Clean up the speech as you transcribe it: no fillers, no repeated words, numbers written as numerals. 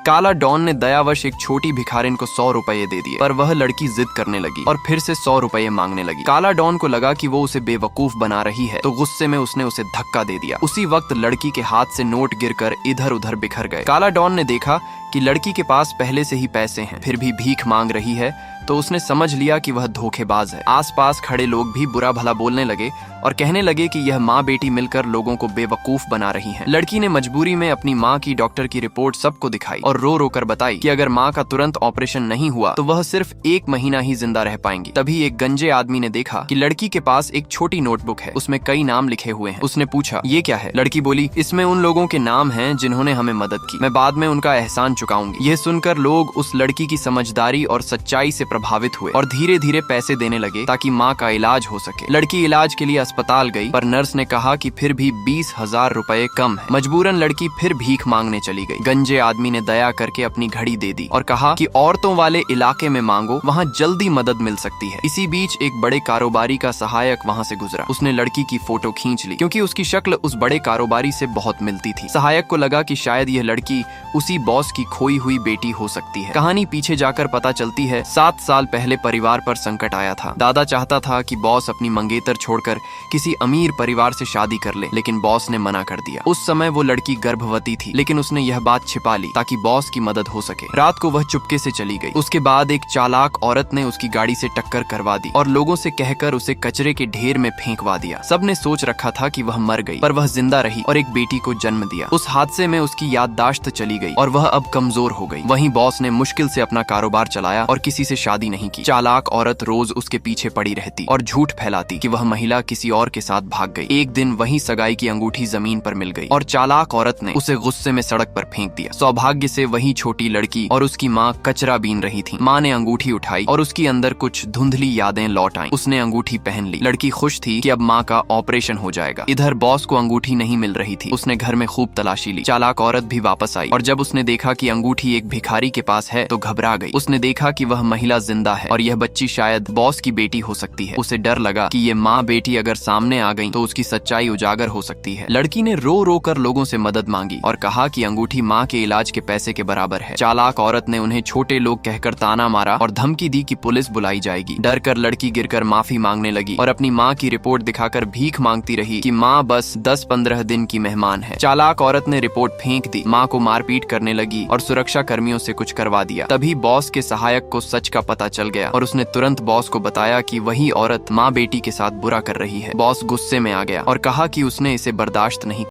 काला डॉन ने दयावश एक छोटी भिखारिन को 100 रुपए दे दिए, पर वह लड़की जिद करने लगी और फिर से 100 रुपए मांगने लगी। काला डॉन को लगा कि वो उसे बेवकूफ बना रही है, तो गुस्से में उसने उसे धक्का दे दिया। उसी वक्त लड़की के हाथ से नोट गिरकर इधर उधर बिखर गए। काला डॉन ने देखा कि लड़की के पास पहले से ही पैसे हैं, फिर भी भीख मांग रही है, तो उसने समझ लिया कि वह धोखेबाज है। आसपास खड़े लोग भी बुरा भला बोलने लगे और कहने लगे कि यह माँ बेटी मिलकर लोगों को बेवकूफ बना रही हैं। लड़की ने मजबूरी में अपनी माँ की डॉक्टर की रिपोर्ट सबको दिखाई और रो रो कर बताई कि अगर माँ का तुरंत ऑपरेशन नहीं हुआ तो वह सिर्फ 1 महीना ही जिंदा रह पाएंगी। तभी एक गंजे आदमी ने देखा कि लड़की के पास एक छोटी नोटबुक है, उसमें कई नाम लिखे हुए हैं। उसने पूछा, ये क्या है? लड़की बोली, इसमें उन लोगों के नाम हैं जिन्होंने हमें मदद की, मैं बाद में उनका एहसान चुकाऊंगी। यह सुनकर लोग उस लड़की की समझदारी और सच्चाई से प्रभावित हुए और धीरे धीरे पैसे देने लगे ताकि माँ का इलाज हो सके। लड़की इलाज के लिए अस्पताल गई, पर नर्स ने कहा कि फिर भी 20,000 रुपए कम है। मजबूरन लड़की फिर भीख मांगने चली गई। गंजे आदमी ने दया करके अपनी घड़ी दे दी और कहा कि औरतों वाले इलाके में मांगो, वहाँ जल्दी मदद मिल सकती है। इसी बीच एक बड़े कारोबारी का सहायक वहाँ से गुजरा। उसने लड़की की फोटो खींच ली क्योंकि उसकी शक्ल उस बड़े कारोबारी से बहुत मिलती थी। सहायक को लगा कि शायद यह लड़की उसी बॉस की खोई हुई बेटी हो सकती है। कहानी पीछे जाकर पता चलती है 7 साल पहले परिवार पर संकट आया था। दादा चाहता था कि बॉस अपनी मंगेतर छोड़कर किसी अमीर परिवार से शादी कर ले, लेकिन बॉस ने मना कर दिया। उस समय वो लड़की गर्भवती थी, लेकिन उसने यह बात छिपा ली ताकि बॉस की मदद हो सके। रात को वह चुपके से चली गई। उसके बाद एक चालाक औरत ने उसकी गाड़ी से टक्कर करवा दी और लोगों से कहकर उसे कचरे के ढेर में फेंकवा दिया। सबने सोच रखा था कि वह मर गई, पर वह जिंदा रही और एक बेटी को जन्म दिया। उस हादसे में उसकी याददाश्त चली गई और वह अब कमजोर हो गई। वहीं बॉस ने मुश्किल से अपना कारोबार चलाया और किसी से शादी नहीं की। चालाक औरत रोज उसके पीछे पड़ी रहती और झूठ फैलाती कि वह महिला किसी और के साथ भाग गई। एक दिन वही सगाई की अंगूठी जमीन पर मिल गई और चालाक औरत ने उसे गुस्से में सड़क पर फेंक दिया। सौभाग्य से वही छोटी लड़की और उसकी माँ कचरा बीन रही थी। माँ ने अंगूठी उठाई और उसके अंदर कुछ धुंधली यादें लौट आईं। उसने अंगूठी पहन ली। लड़की खुश थी कि अब माँ का ऑपरेशन हो जाएगा। इधर बॉस को अंगूठी नहीं मिल रही थी। उसने घर में खूब तलाशी ली। चालाक औरत भी वापस आई और जब उसने देखा कि अंगूठी एक भिखारी के पास है तो घबरा गई। उसने देखा कि वह महिला जिंदा है और यह बच्ची शायद बॉस की बेटी हो सकती है। उसे डर लगा कि ये माँ बेटी अगर सामने आ गई तो उसकी सच्चाई उजागर हो सकती है। लड़की ने रो रो कर लोगों से मदद मांगी और कहा कि अंगूठी माँ के इलाज के पैसे के बराबर है। चालाक औरत ने उन्हें छोटे लोग कहकर ताना मारा और धमकी दी कि पुलिस बुलाई जाएगी। डर कर लड़की गिरकर माफी मांगने लगी और अपनी माँ की रिपोर्ट दिखाकर भीख मांगती रही कि माँ बस 10-15 दिन की मेहमान है। चालाक औरत ने रिपोर्ट फेंक दी, माँ को मारपीट करने लगी और सुरक्षा कर्मियों से कुछ करवा दिया। तभी बॉस के सहायक को सच का पता चल गया और उसने तुरंत बॉस को बताया कि वही औरत माँ बेटी के साथ बुरा कर रही है। बॉस गुस्से में आ गया और कहा कि उसने इसे बर्दाश्त नहीं